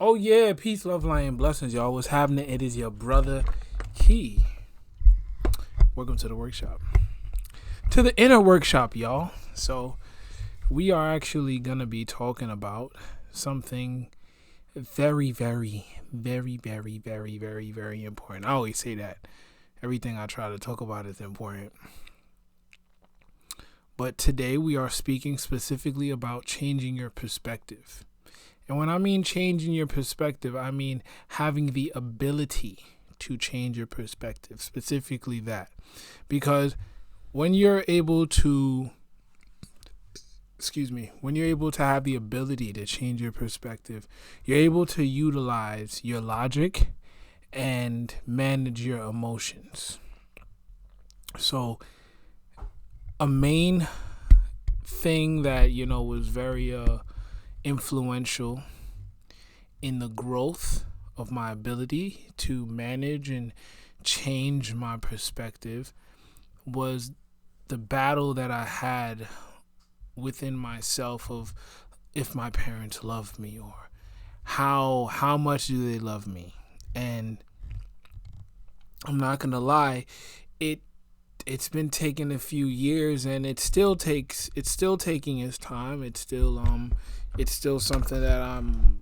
Oh yeah, peace, love, light, and blessings, y'all. What's happening? It is your brother Key. Welcome to the workshop. To the inner workshop, y'all. So we are actually gonna be talking about something very, very, very, very, very, very, very important. I always say that. Everything I try to talk about is important. But today we are speaking specifically about changing your perspective. And when I mean changing your perspective, I mean having the ability to change your perspective, specifically that. Because when you're able to, when you're able to have the ability to change your perspective, you're able to utilize your logic and manage your emotions. So a main thing that, was very influential in the growth of my ability to manage and change my perspective was the battle that I had within myself of if my parents love me or how much do they love me. And I'm not gonna lie, it's been taking a few years, and it's still taking its time. It's still something that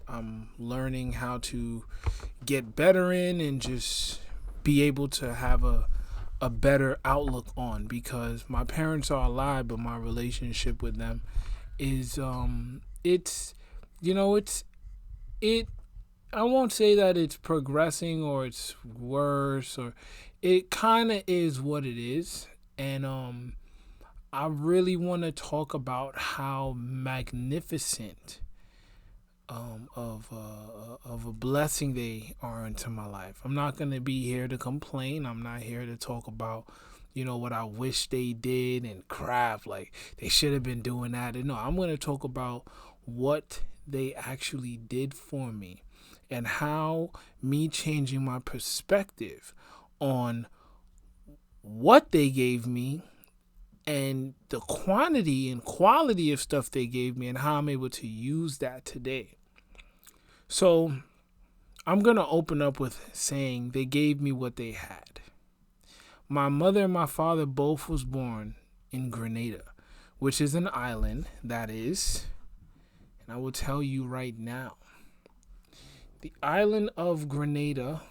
I'm learning how to get better in and just be able to have a better outlook on, because my parents are alive, but my relationship with them is I won't say that it's progressing or it's worse, or it kind of is what it is. And I really want to talk about how magnificent of a blessing they are into my life. I'm not going to be here to complain. I'm not here to talk about what I wish they did and crap, like they should have been doing that. And no, I'm going to talk about what they actually did for me and how me changing my perspective on what they gave me and the quantity and quality of stuff they gave me and how I'm able to use that today. So I'm going to open up with saying they gave me what they had. My mother and my father both was born in Grenada, which is an island that is, and I will tell you right now, the island of Grenada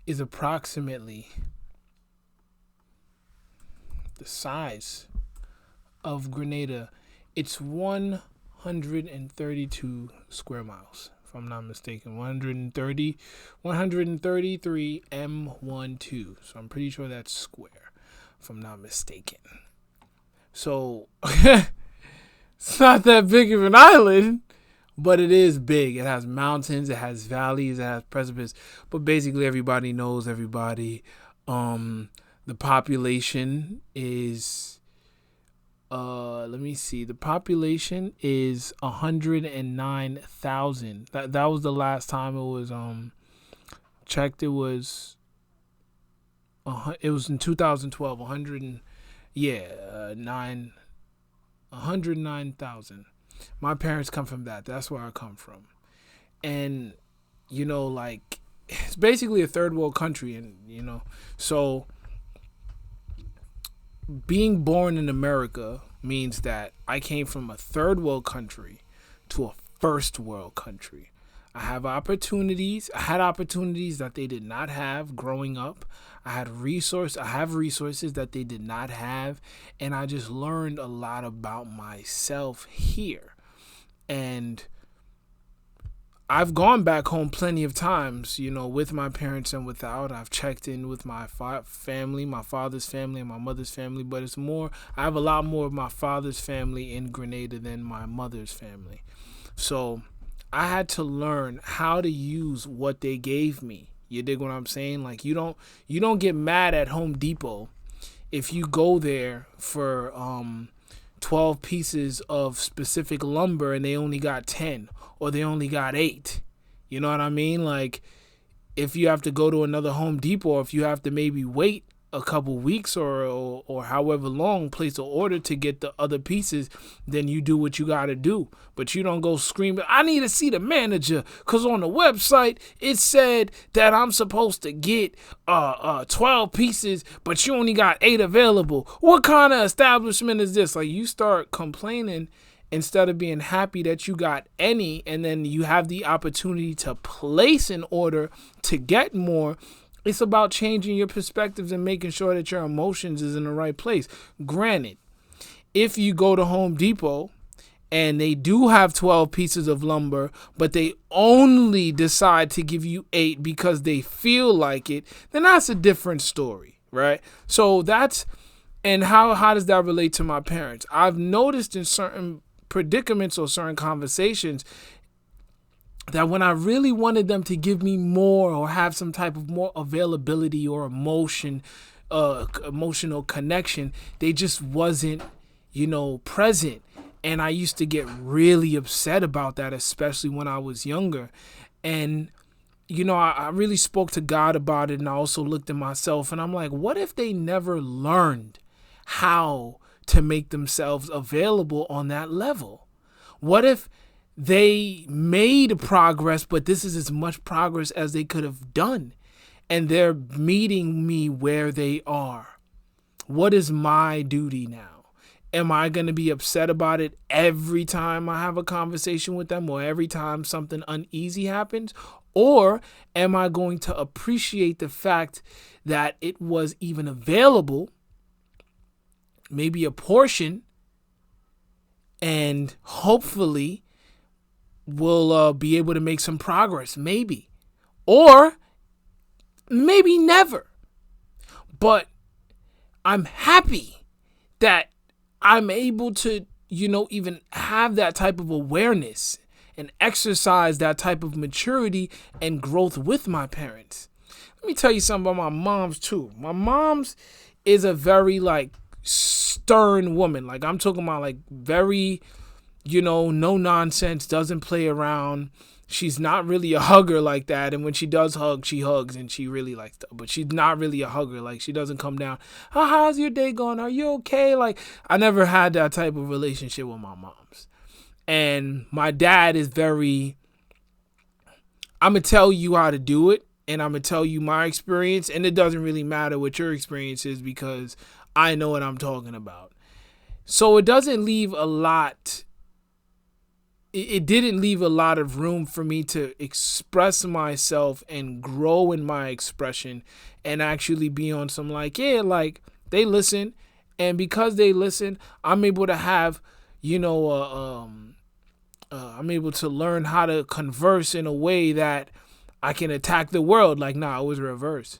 is approximately the size of Grenada. It's 132 square miles, if I'm not mistaken. 133 M12. So I'm pretty sure that's square, if I'm not mistaken. So it's not that big of an island, but it is big. It has mountains, it has valleys, it has precipices. But basically everybody knows everybody. The population is let me see. The population is 109,000. That was the last time it was checked. It was in 2012. 109,000. My parents come from that. That's where I come from. And like it's basically a third world country, and so being born in America means that I came from a third world country to a first world country. I had opportunities that they did not have growing up. I have resources that they did not have, and I just learned a lot about myself here. And I've gone back home plenty of times, with my parents and without. I've checked in with my family, my father's family and my mother's family, but I have a lot more of my father's family in Grenada than my mother's family. So I had to learn how to use what they gave me. You dig what I'm saying? Like you don't get mad at Home Depot if you go there for 12 pieces of specific lumber and they only got 10 or they only got 8. You know what I mean? Like if you have to go to another Home Depot, or if you have to maybe wait a couple weeks or however long, place an order to get the other pieces, then you do what you got to do. But you don't go screaming, I need to see the manager because on the website it said that I'm supposed to get 12 pieces, but you only got 8 available. What kind of establishment is this? Like, you start complaining instead of being happy that you got any, and then you have the opportunity to place an order to get more. It's about changing your perspectives and making sure that your emotions is in the right place. Granted, if you go to Home Depot and they do have 12 pieces of lumber, but they only decide to give you 8 because they feel like it, then that's a different story, right? So and how does that relate to my parents? I've noticed in certain predicaments or certain conversations that when I really wanted them to give me more or have some type of more availability or emotional connection, they just wasn't, present. And I used to get really upset about that, especially when I was younger. And, I really spoke to God about it, and I also looked at myself, and I'm like, what if they never learned how to make themselves available on that level? What if they made progress, but this is as much progress as they could have done, and they're meeting me where they are? What is my duty now? Am I going to be upset about it every time I have a conversation with them or every time something uneasy happens? Or am I going to appreciate the fact that it was even available, maybe a portion, and hopefully we'll be able to make some progress, maybe. Or maybe never. But I'm happy that I'm able to, even have that type of awareness and exercise that type of maturity and growth with my parents. Let me tell you something about my mom's too. My mom's is a very stern woman. Like, I'm talking about very, no nonsense, doesn't play around. She's not really a hugger like that. And when she does hug, she hugs and she really likes to, but she's not really a hugger. Like, she doesn't come down, how's your day going? Are you okay? Like, I never had that type of relationship with my moms. And my dad is very, I'm going to tell you how to do it. And I'm going to tell you my experience. And it doesn't really matter what your experience is because I know what I'm talking about. So it doesn't leave a lot. It didn't leave a lot of room for me to express myself and grow in my expression and actually be on some they listen. And because they listen, I'm able to have, I'm able to learn how to converse in a way that I can attack the world. It was reverse.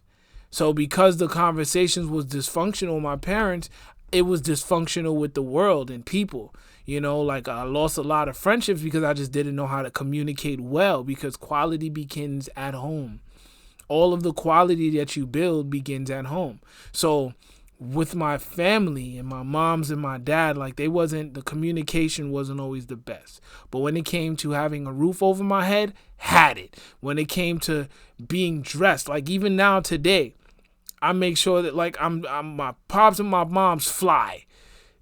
So because the conversations was dysfunctional with my parents, it was dysfunctional with the world and people. I lost a lot of friendships because I just didn't know how to communicate well, because quality begins at home. All of the quality that you build begins at home. So with my family and my moms and my dad, the communication wasn't always the best. But when it came to having a roof over my head, had it. When it came to being dressed, even now today, I make sure that I'm my pops and my moms fly.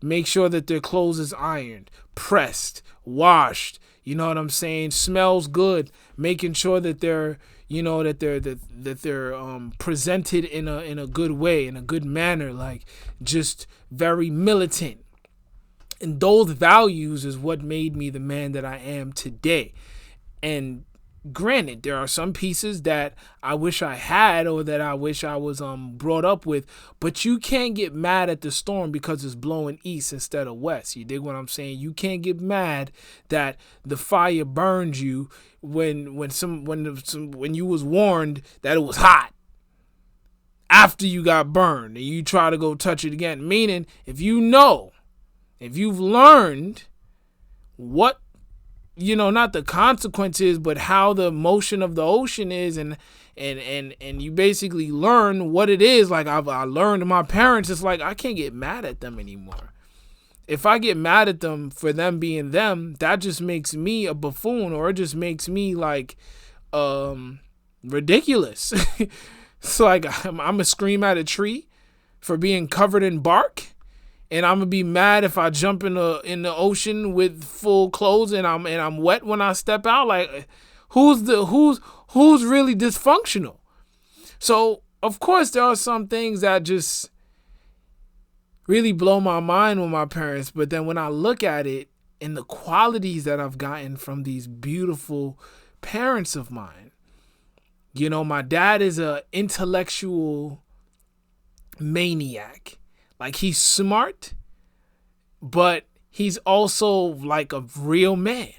Make sure that their clothes is ironed, pressed, washed. You know what I'm saying? Smells good. Making sure that they're, that they're presented in a good way, in a good manner, just very militant. And those values is what made me the man that I am today. And granted, there are some pieces that I wish I had or that I wish I was brought up with, but you can't get mad at the storm because it's blowing east instead of west. You dig what I'm saying? You can't get mad that the fire burned you when you was warned that it was hot after you got burned and you try to go touch it again. Meaning, if you've learned what, not the consequences, but how the motion of the ocean is, and you basically learn what it is. I learned my parents, it's I can't get mad at them anymore. If I get mad at them for them being them, that just makes me a buffoon, or it just makes me ridiculous. It's I'm gonna scream at a tree. for being covered in bark, and I'm gonna be mad if I jump in the ocean with full clothes and I'm wet when I step out. Like, who's really dysfunctional? So of course there are some things that just really blow my mind with my parents, but then when I look at it and the qualities that I've gotten from these beautiful parents of mine, my dad is a intellectual maniac. Like, he's smart, but he's also like a real man.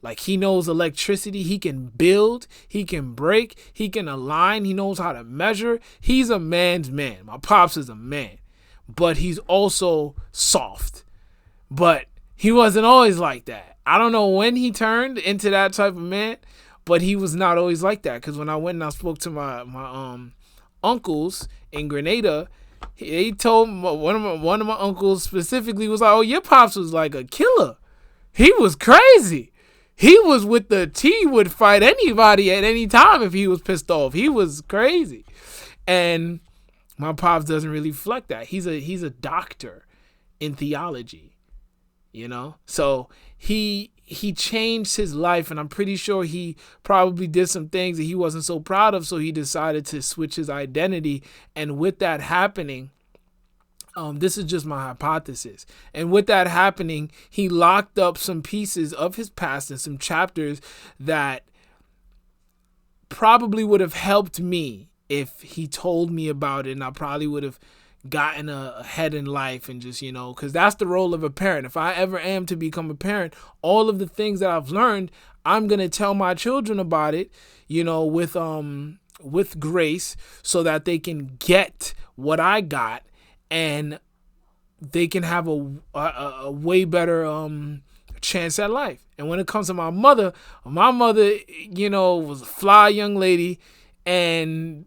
Like, he knows electricity. He can build, he can break, he can align, he knows how to measure. He's a man's man. My pops is a man, but he's also soft. But he wasn't always like that. I don't know when he turned into that type of man, but he was not always like that. Because when I went and I spoke to my uncles in Grenada, he told me, one of my uncles specifically was like, "Oh, your pops was like a killer. He was crazy. He was with he would fight anybody at any time if he was pissed off. He was crazy." And my pops doesn't really reflect that. He's a doctor in theology, So he changed his life, and I'm pretty sure he probably did some things that he wasn't so proud of, so he decided to switch his identity. And with that happening, this is just my hypothesis, and with that happening, he locked up some pieces of his past and some chapters that probably would have helped me if he told me about it, and I probably would have gotten ahead in life and just, because that's the role of a parent. If I ever am to become a parent, all of the things that I've learned, I'm going to tell my children about it, with grace, so that they can get what I got and they can have a way better chance at life. And when it comes to my mother, was a fly young lady, and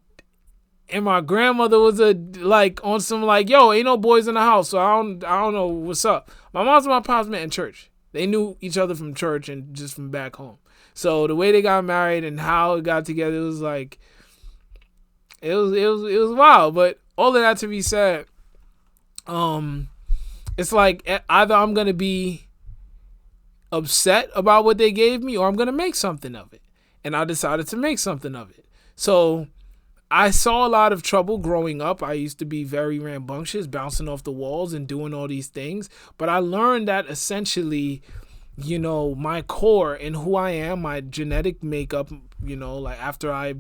my grandmother was on some yo, ain't no boys in the house, so I don't know what's up. My mom's and my pops met in church. They knew each other from church and just from back home. So the way they got married and how it got together, it was like, it was wild. But all of that to be said, it's like either I'm gonna be upset about what they gave me, or I'm gonna make something of it. And I decided to make something of it. So I saw a lot of trouble growing up. I used to be very rambunctious, bouncing off the walls and doing all these things. But I learned that essentially, my core and who I am, my genetic makeup, after I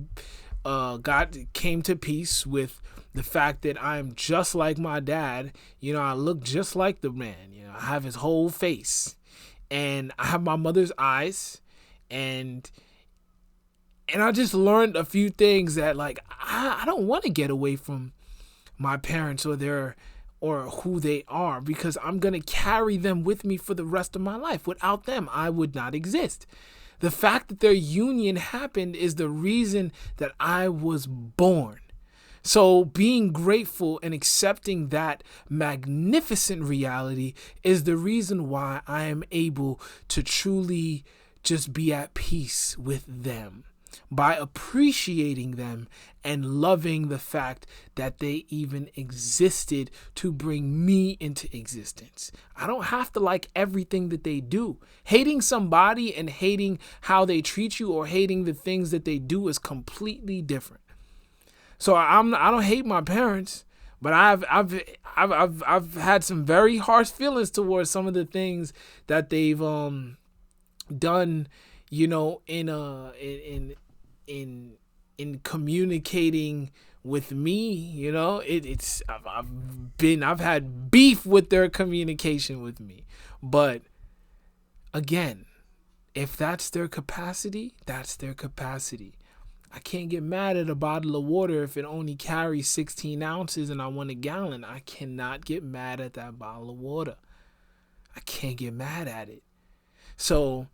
came to peace with the fact that I'm just like my dad, I look just like the man. I have his whole face, and I have my mother's eyes, and I just learned a few things that, I don't want to get away from my parents or who they are, because I'm going to carry them with me for the rest of my life. Without them, I would not exist. The fact that their union happened is the reason that I was born. So being grateful and accepting that magnificent reality is the reason why I am able to truly just be at peace with them, by appreciating them and loving the fact that they even existed to bring me into existence. I don't have to like everything that they do. Hating somebody and hating how they treat you or hating the things that they do is completely different. So I don't hate my parents, but I've had some very harsh feelings towards some of the things that they've done, in communicating with me. I've had beef with their communication with me. But again, if that's their capacity, that's their capacity. I can't get mad at a bottle of water if it only carries 16 ounces and I want a gallon. I cannot get mad at that bottle of water. I can't get mad at it. So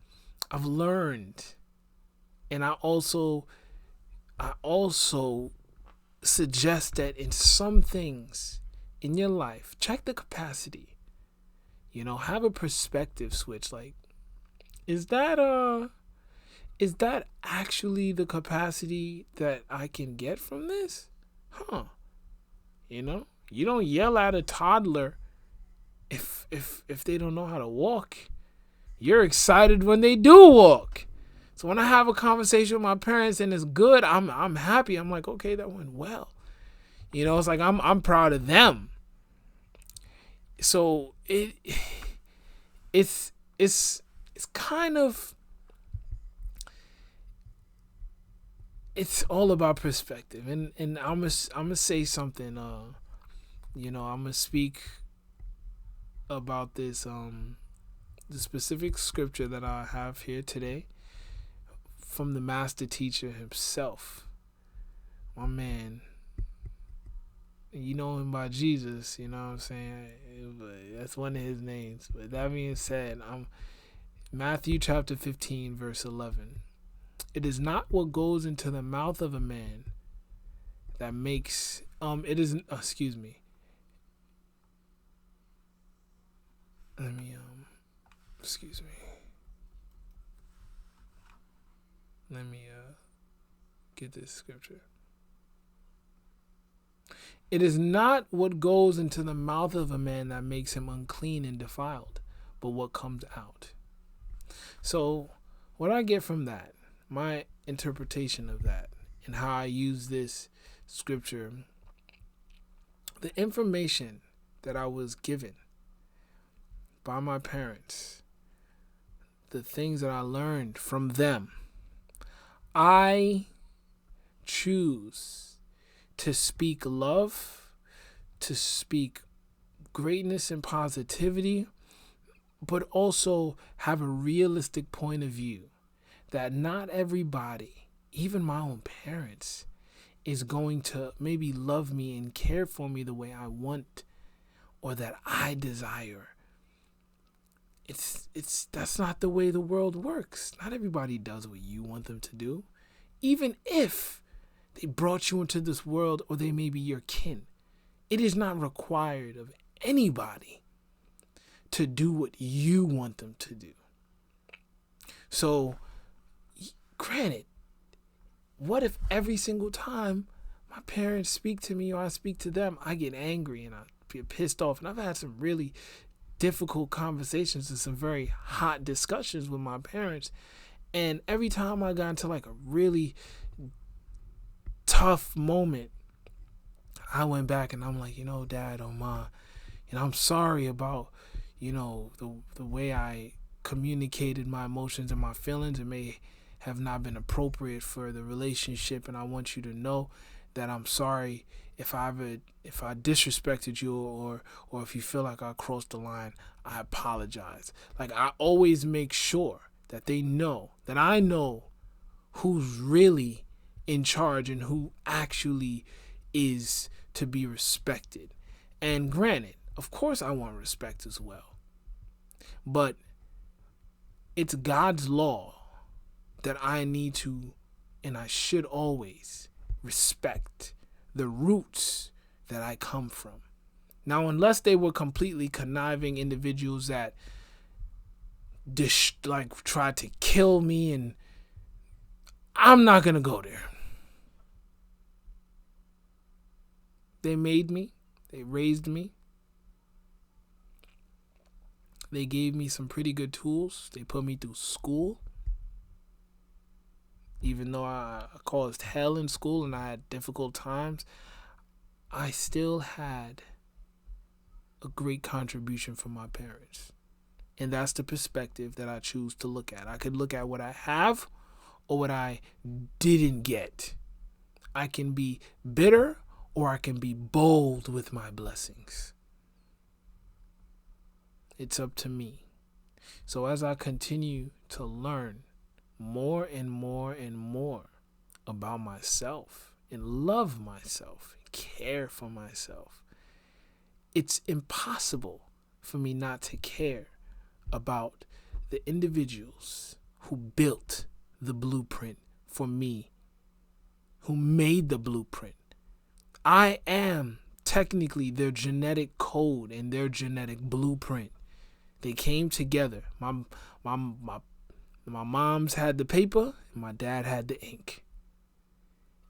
I've learned, and I also suggest that in some things in your life, check the capacity. Have a perspective switch. Like, is that actually the capacity that I can get from this? You don't yell at a toddler if they don't know how to walk. You're excited when they do walk. So when I have a conversation with my parents and it's good, I'm happy. I'm like, okay, that went well. It's like I'm proud of them. So it's kind of, it's all about perspective. And I'm gonna say something. I'm gonna speak about this the specific scripture that I have here today from the master teacher himself, my man. You know him by Jesus, you know what I'm saying? That's one of his names. But that being said, Matthew chapter 15, verse 11. It is not what goes into the mouth of a man that makes, excuse me. Let me get this scripture. It is not what goes into the mouth of a man that makes him unclean and defiled, but what comes out. So what I get from that, my interpretation of that, and how I use this scripture, the information that I was given by my parents, the things that I learned from them, I choose to speak love, to speak greatness and positivity, but also have a realistic point of view that not everybody, even my own parents, is going to maybe love me and care for me the way I want or that I desire. That's not the way the world works. Not everybody does what you want them to do, even if they brought you into this world or they may be your kin. It is not required of anybody to do what you want them to do. So, granted, what if every single time my parents speak to me or I speak to them, I get angry and I get pissed off? And I've had some really difficult conversations and some very hot discussions with my parents. And every time I got into like a really tough moment, I went back and I'm like, Dad or Ma, I'm sorry about, the way I communicated my emotions and my feelings. It may have not been appropriate for the relationship, and I want you to know that I'm sorry if I disrespected you or if you feel like I crossed the line. I apologize. Like, I always make sure that they know that I know who's really in charge and who actually is to be respected. And granted, of course I want respect as well, but it's God's law that I need to, and I should always respect the roots that I come from. Now, unless they were completely conniving individuals that tried to kill me, and I'm not gonna go there. They made me. They raised me. They gave me some pretty good tools. They put me through school. Even though I caused hell in school and I had difficult times, I still had a great contribution from my parents. And that's the perspective that I choose to look at. I could look at what I have or what I didn't get. I can be bitter or I can be bold with my blessings. It's up to me. So as I continue to learn more and more and more about myself and love myself, care for myself, it's impossible for me not to care about the individuals who built the blueprint for me, who made the blueprint. I am technically their genetic code and their genetic blueprint. They came together. My mom's had the paper and my dad had the ink.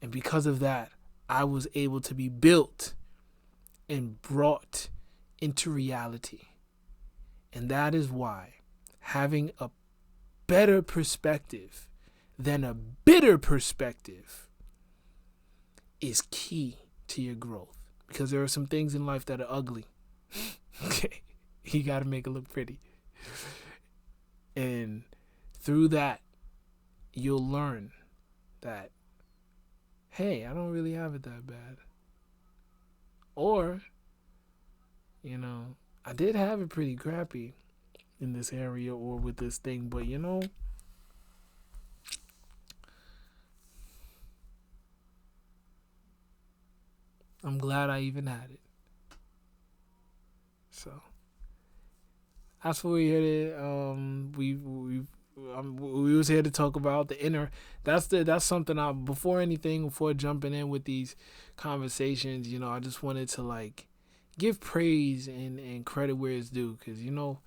And because of that, I was able to be built and brought into reality. And that is why having a better perspective than a bitter perspective is key to your growth. Because there are some things in life that are ugly. Okay. You got to make it look pretty. And through that, you'll learn that, hey, I don't really have it that bad. Or, I did have it pretty crappy in this area or with this thing, but I'm glad I even had it. So that's what we here to we was here to talk about the inner. That's something before jumping in with these conversations. I just wanted to give praise and credit where it's due, because your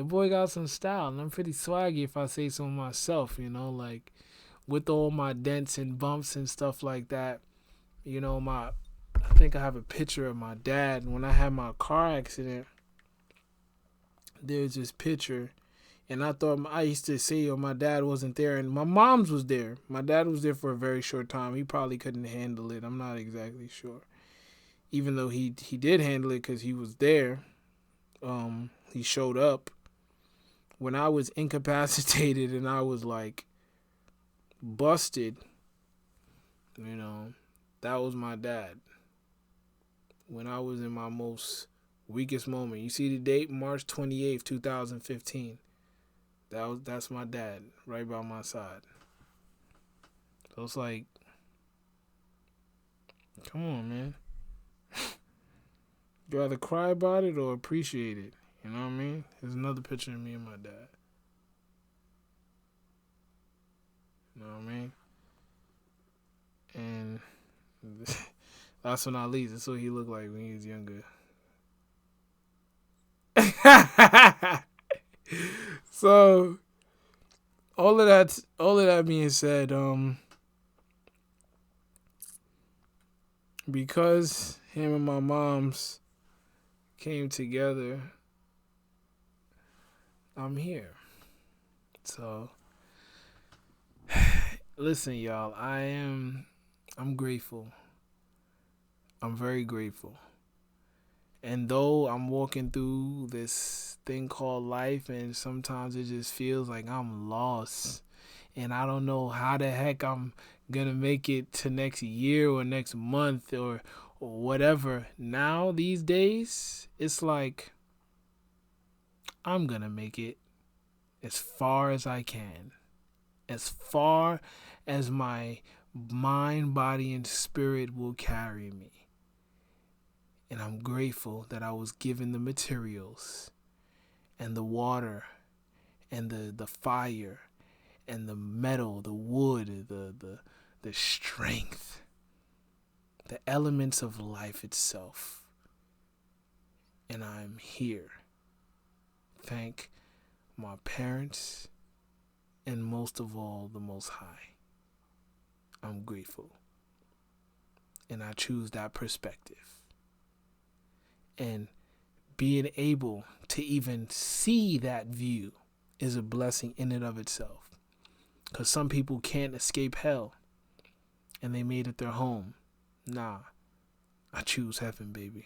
boy got some style, and I'm pretty swaggy if I say so myself. With all my dents and bumps and stuff like that. I think I have a picture of my dad when I had my car accident. There's this picture, and I used to say, my dad wasn't there, and my mom's was there. My dad was there for a very short time. He probably couldn't handle it. I'm not exactly sure. Even though he did handle it because he was there. He showed up when I was incapacitated and I was busted. That was my dad when I was in my most weakest moment. You see the date, March 28th, 2015. That's my dad right by my side. So it's come on, man. You either cry about it or appreciate it. You know what I mean? There's another picture of me and my dad. You know what I mean? And last but not least, that's what he looked like when he was younger. So all of that being said, because him and my mom's came together, I'm here. So listen, y'all, I'm grateful. I'm very grateful. And though I'm walking through this thing called life, and sometimes it just feels like I'm lost and I don't know how the heck I'm gonna make it to next year or next month or whatever. Now these days, it's like I'm gonna make it as far as I can, as far as my mind, body, and spirit will carry me. And I'm grateful that I was given the materials and the water and the fire and the metal, the wood, the strength, the elements of life itself. And I'm here. Thank my parents and most of all, the Most High. I'm grateful. And I choose that perspective. And being able to even see that view is a blessing in and of itself. Because some people can't escape hell and they made it their home. Nah, I choose heaven, baby.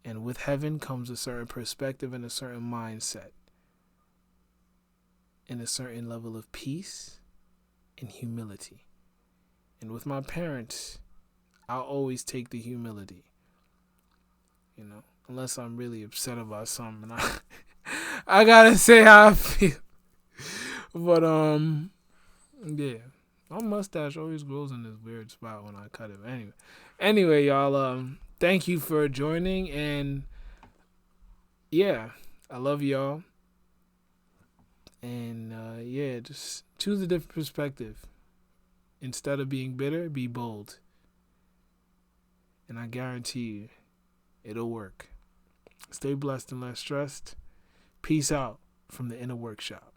And with heaven comes a certain perspective and a certain mindset and a certain level of peace and humility. And with my parents, I'll always take the humility. Unless I'm really upset about something, I gotta say how I feel. But yeah, my mustache always grows in this weird spot when I cut it. Anyway, y'all, thank you for joining, and yeah, I love y'all. And yeah, just choose a different perspective. Instead of being bitter, be bold. And I guarantee you, it'll work. Stay blessed and less stressed. Peace out from the Inner Workshop.